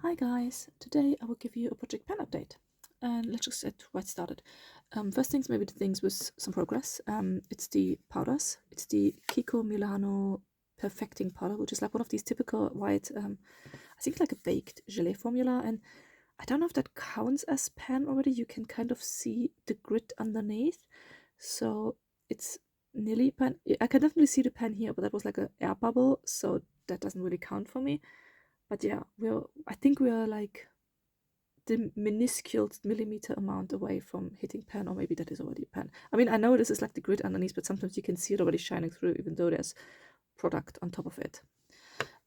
Hi guys, today I will give you a project pen update and let's just get right started. First things, maybe the things with some progress. It's the powders. It's the Kiko Milano Perfecting Powder, which is like one of these typical white, I think like a baked gelée formula, and I don't know if that counts as pen already. You can kind of see the grit underneath, so it's nearly pen. I can definitely see the pen here, but that was like an air bubble, so that doesn't really count for me. But yeah, I think we're like the minuscule millimeter amount away from hitting pen, or maybe that is already pen. I mean, I know this is like the grid underneath, but sometimes you can see it already shining through, even though there's product on top of it.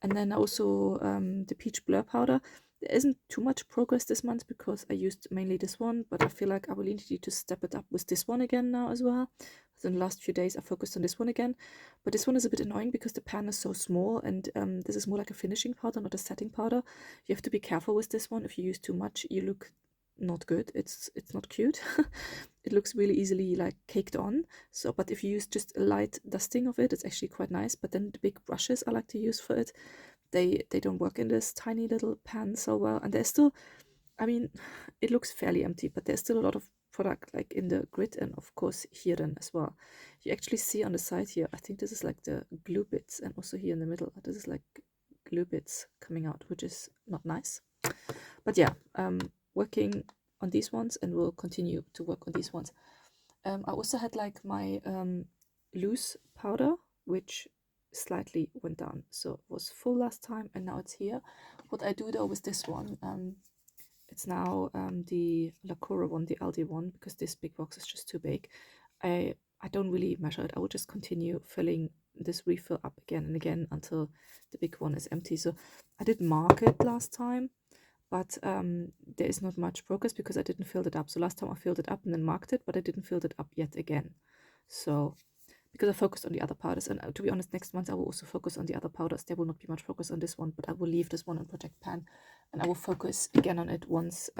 And then also the peach blur powder. There isn't too much progress this month because I used mainly this one, but I feel like I will need to step it up with this one again now as well. So in the last few days I focused on this one again, but this one is a bit annoying because the pan is so small, and this is more like a finishing powder, not a setting powder. You have to be careful with this one. If you use too much, you look not good. It's not cute. It looks really easily like caked on. So, but if you use just a light dusting of it, it's actually quite nice. But then the big brushes I like to use for it, they don't work in this tiny little pan so well. And there's still, I mean, it looks fairly empty, but there's still a lot of product like in the grid, and of course here then as well. You actually see on the side here, I think this is like the glue bits, and also here in the middle, this is like glue bits coming out, which is not nice. But yeah, working on these ones, and we'll continue to work on these ones. I also had like my loose powder, which slightly went down, so it was full last time and now it's here. What I do though with this one, it's now the Lacura one, the Aldi one, because this big box is just too big. I don't really measure it. I will just continue filling this refill up again and again until the big one is empty. So I did mark it last time, but there is not much progress because I didn't fill it up. So last time I filled it up and then marked it, but I didn't fill it up yet again. So because I focused on the other powders, and to be honest, next month I will also focus on the other powders. There will not be much focus on this one, but I will leave this one on Project Pan, and I will focus again on it once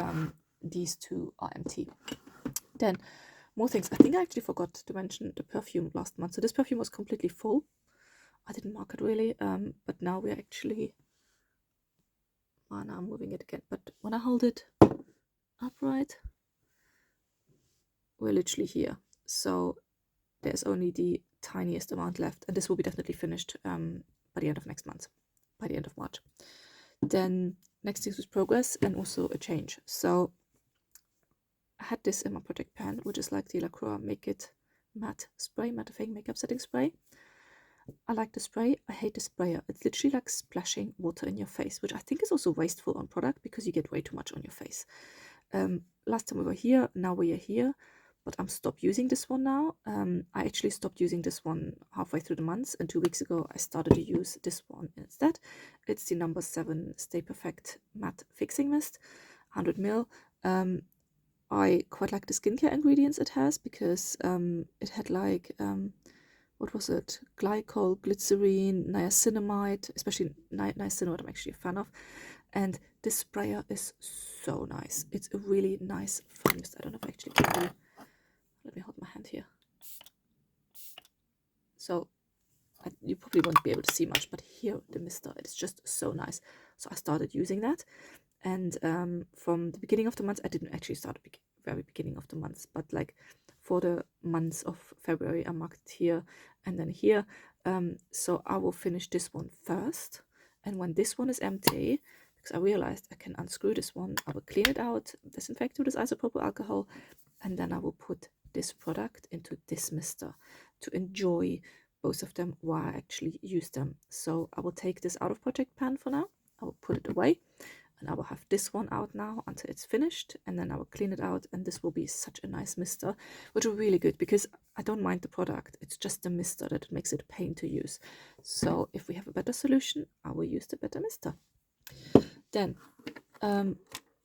these two are empty. Then more things. I think I actually forgot to mention the perfume last month. So this perfume was completely full. I didn't mark it really, but now we're actually, now I'm moving it again, but when I hold it upright, we're literally here. So there's only the tiniest amount left, and this will be definitely finished by the end of next month, by the end of March. Then next things with progress and also a change. So I had this in my project pan, which is like the Lacroix Make It Matte Spray, mattifying makeup setting spray. I like the spray. I hate the sprayer. It's literally like splashing water in your face, which I think is also wasteful on product because you get way too much on your face. Last time we were here, now we are here, but I'm stopped using this one now. I actually stopped using this one halfway through the month, and 2 weeks ago I started to use this one instead. It's the No. 7 Stay Perfect Matte Fixing Mist, 100 ml. I quite like the skincare ingredients it has because it had like what was it? Glycol, glycerine, niacinamide, especially niacinamide I'm actually a fan of. And this sprayer is so nice. It's a really nice foam mist. I don't know if I actually can really, let me hold my hand here. So you probably won't be able to see much, but here the mister, it's just so nice. So I started using that, and from the beginning of the month, I didn't actually start at the very beginning of the month, but like for the months of February, I marked it here and then here. So I will finish this one first, and when this one is empty, because I realized I can unscrew this one, I will clean it out, disinfect it with isopropyl alcohol, and then I will put this product into this mister to enjoy both of them while I actually use them. So I will take this out of Project Pan for now. I will put it away, and I will have this one out now until it's finished, and then I will clean it out, and this will be such a nice mister, which is really good because I don't mind the product. It's just the mister that makes it a pain to use. So if we have a better solution, I will use the better mister. Then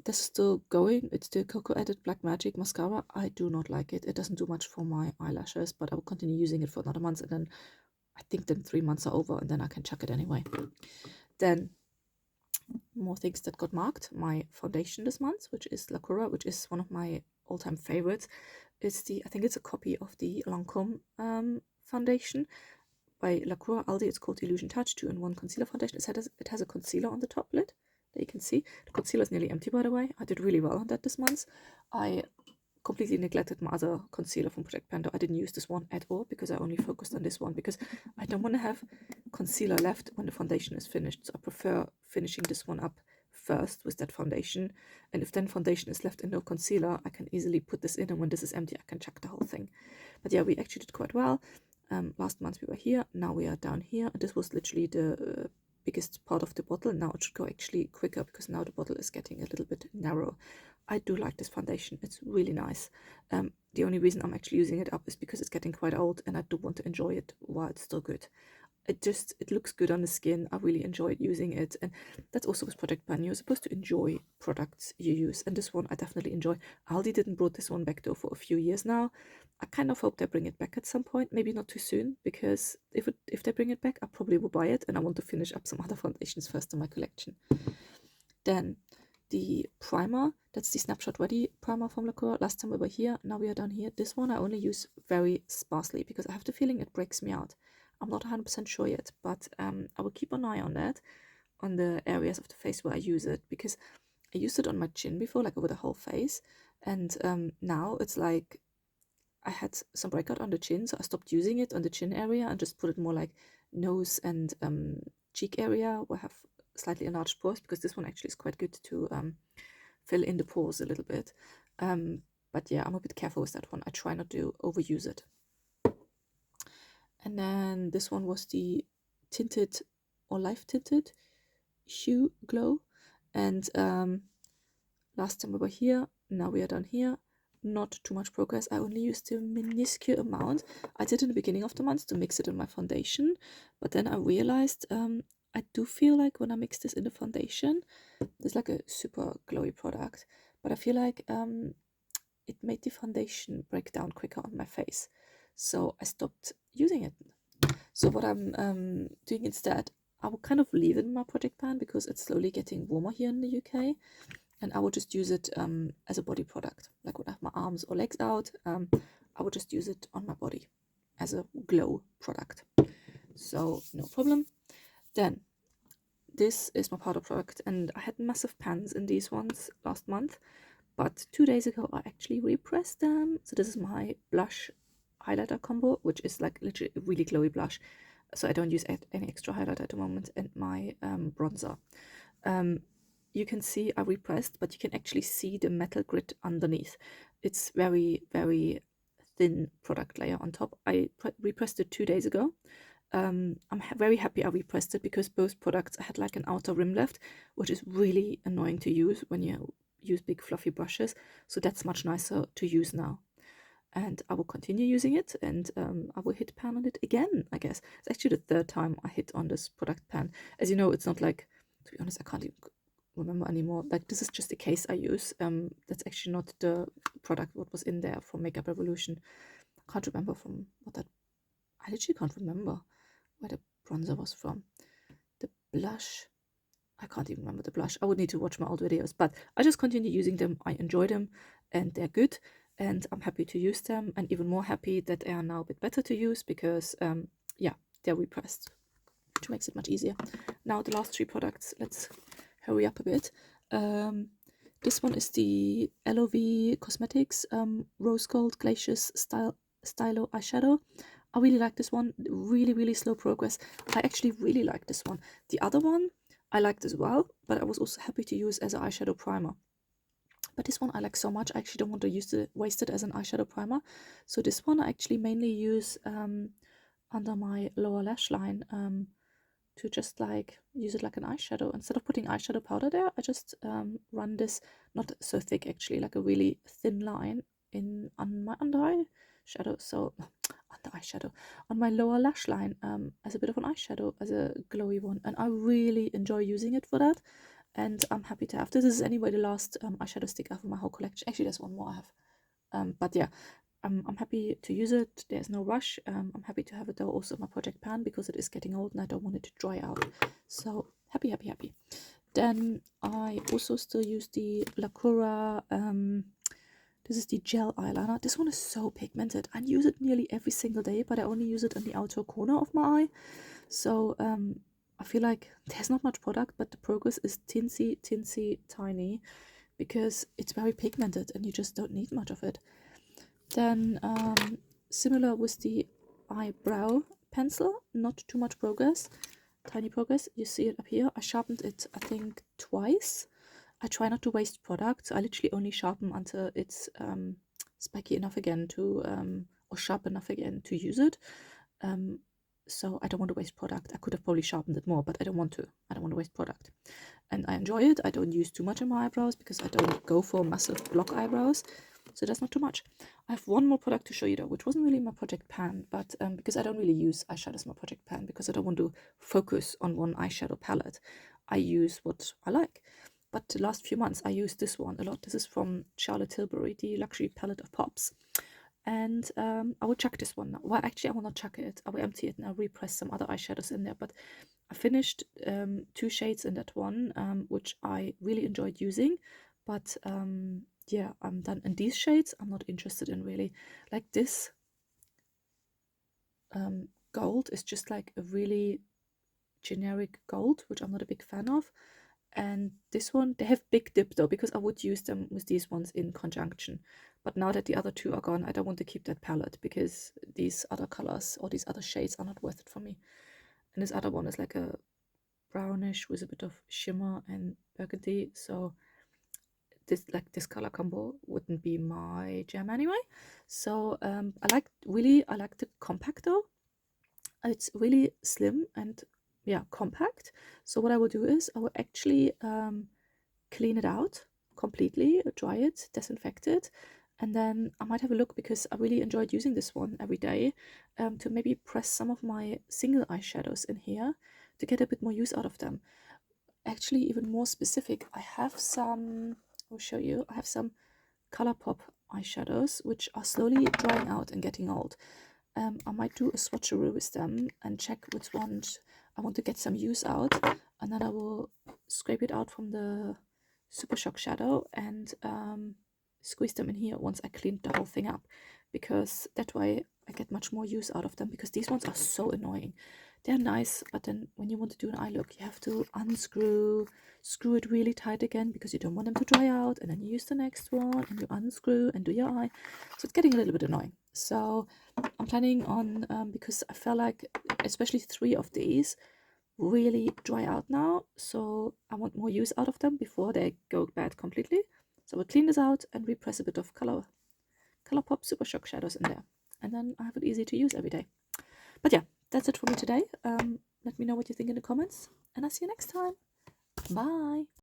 this is still going. It's the Cocoa Edit Black Magic mascara. I do not like it. It doesn't do much for my eyelashes, but I will continue using it for another month, and then I think then 3 months are over, and then I can chuck it anyway. Then more things that got marked. My foundation this month, which is Lacura, which is one of my all-time favorites. It's I think it's a copy of the Lancome foundation by Lacura Aldi. It's called Illusion Touch 2-in-1 Concealer Foundation. It has a concealer on the top lid. that you can see. The concealer is nearly empty, by the way. I did really well on that this month. I completely neglected my other concealer from Project Panda. I didn't use this one at all because I only focused on this one because I don't want to have concealer left when the foundation is finished. So I prefer finishing this one up first with that foundation, and if then foundation is left and no concealer, I can easily put this in, and when this is empty I can chuck the whole thing. But yeah, we actually did quite well. Last month we were here, now we are down here, and this was literally the biggest part of the bottle. Now it should go actually quicker because now the bottle is getting a little bit narrow. I do like this foundation, it's really nice. The only reason I'm actually using it up is because it's getting quite old and I do want to enjoy it while it's still good. It looks good on the skin. I really enjoyed using it, and that's also with Project Pan. You're supposed to enjoy products you use, and this one I definitely enjoy. Aldi didn't brought this one back though for a few years now. I kind of hope they bring it back at some point, maybe not too soon, because if they bring it back, I probably will buy it, and I want to finish up some other foundations first in my collection. Then the primer, that's the Snapshot Ready primer from Lacour. Last time we were here, now we are down here. This one I only use very sparsely because I have the feeling it breaks me out. I'm not 100% sure yet, but I will keep an eye on that, on the areas of the face where I use it, because I used it on my chin before, like over the whole face, and now it's like I had some breakout on the chin, so I stopped using it on the chin area and just put it more like nose and cheek area where I have slightly enlarged pores, because this one actually is quite good to fill in the pores a little bit. But yeah, I'm a bit careful with that one. I try not to overuse it. And then this one was the tinted or light tinted Shoe Glow. And last time we were here, now we are down here. Not too much progress. I only used a minuscule amount. I did in the beginning of the month to mix it in my foundation, but then I realized I do feel like when I mix this in the foundation, there's like a super glowy product, but I feel like it made the foundation break down quicker on my face, so I stopped using it. So what I'm doing instead, I will kind of leave it in my Project Pan because it's slowly getting warmer here in the UK, and I will just use it as a body product. Like when I have my arms or legs out, I will just use it on my body as a glow product. So no problem. Then this is my powder product, and I had massive pans in these ones last month, but 2 days ago I actually repressed them. So this is my blush highlighter combo, which is like literally a really glowy blush, so I don't use any extra highlighter at the moment, and my bronzer. You can see I repressed, but you can actually see the metal grit underneath. It's very, very thin product layer on top. I repressed it 2 days ago. I'm very happy I repressed it because both products had like an outer rim left, which is really annoying to use when you use big fluffy brushes. So that's much nicer to use now. And I will continue using it, and I will hit pan on it again, I guess. It's actually the third time I hit on this product pan. As you know, it's not like, to be honest, I can't even remember anymore. Like, this is just the case I use. That's actually not the product what was in there from Makeup Revolution. I can't remember from what that, I literally can't remember where the bronzer was from. The blush, I can't even remember the blush. I would need to watch my old videos, but I just continue using them. I enjoy them and they're good, and I'm happy to use them, and even more happy that they are now a bit better to use because yeah, they're repressed, which makes it much easier. Now the last three products, let's hurry up a bit. This one is the LOV Cosmetics Rose Gold Glacius Stylo eyeshadow. I really like this one. Really, really slow progress. I actually really like this one. The other one I liked as well, but I was also happy to use as an eyeshadow primer. But this one I like so much, I actually don't want to waste it as an eyeshadow primer. So this one I actually mainly use under my lower lash line to just like use it like an eyeshadow. Instead of putting eyeshadow powder there, I just run this, not so thick actually, like a really thin line on my under eye shadow. So under eyeshadow on my lower lash line as a bit of an eyeshadow, as a glowy one, and I really enjoy using it for that. And I'm happy to have this. This is anyway the last eyeshadow stick I have in my whole collection. Actually, there's one more I have, but yeah, I'm happy to use it. There's no rush. I'm happy to have it though also in my Project Pan because it is getting old and I don't want it to dry out. So happy, happy, happy. Then I also still use the Lacour. This is the gel eyeliner. This one is so pigmented. I use it nearly every single day, but I only use it on the outer corner of my eye. So I feel like there's not much product, but the progress is teensy tiny because it's very pigmented and you just don't need much of it. Then similar with the Eyebrow Pencil, not too much progress, tiny progress. You see it up here. I sharpened it, I think, twice. I try not to waste product. I literally only sharpen until it's spiky enough again to, or sharp enough again to use it. So I don't want to waste product. I could have probably sharpened it more, but I don't want to. I don't want to waste product. And I enjoy it. I don't use too much in my eyebrows because I don't go for massive block eyebrows. So that's not too much. I have one more product to show you though, which wasn't really my project pan, but because I don't really use eyeshadows in my project pan because I don't want to focus on one eyeshadow palette. I use what I like. But the last few months I used this one a lot. This is from Charlotte Tilbury, the Luxury Palette of Pops. And I will chuck this one now. Well, actually, I will not chuck it. I will empty it and I'll repress some other eyeshadows in there. But I finished 2 shades in that one, which I really enjoyed using. But yeah, I'm done. And these shades I'm not interested in really. Like this gold is just like a really generic gold, which I'm not a big fan of. And this one, they have big dip though, because I would use them with these ones in conjunction. But now that the other two are gone, I don't want to keep that palette because these other colors or these other shades are not worth it for me. And this other one is like a brownish with a bit of shimmer and burgundy. So this color combo wouldn't be my jam anyway. So I like the compact though. It's really slim and yeah, compact. So what I will do is I will actually clean it out completely, dry it, disinfect it, and then I might have a look because I really enjoyed using this one every day to maybe press some of my single eyeshadows in here to get a bit more use out of them. Actually, even more specific, I have some, I'll show you, I have some ColourPop eyeshadows which are slowly drying out and getting old. I might do a swatcheroo with them and check which ones I want to get some use out, and then I will scrape it out from the Super Shock shadow and squeeze them in here once I cleaned the whole thing up, because that way I get much more use out of them, because these ones are so annoying. They're nice, but then when you want to do an eye look, you have to screw it really tight again because you don't want them to dry out, and then you use the next one and you unscrew and do your eye. So it's getting a little bit annoying. So I'm planning on, because I felt like especially 3 of these really dry out now, so I want more use out of them before they go bad completely. So we'll clean this out and repress a bit of ColourPop Super Shock shadows in there, and then I have it easy to use every day. But yeah, that's it for me today. Let me know what you think in the comments, and I'll see you next time. Bye!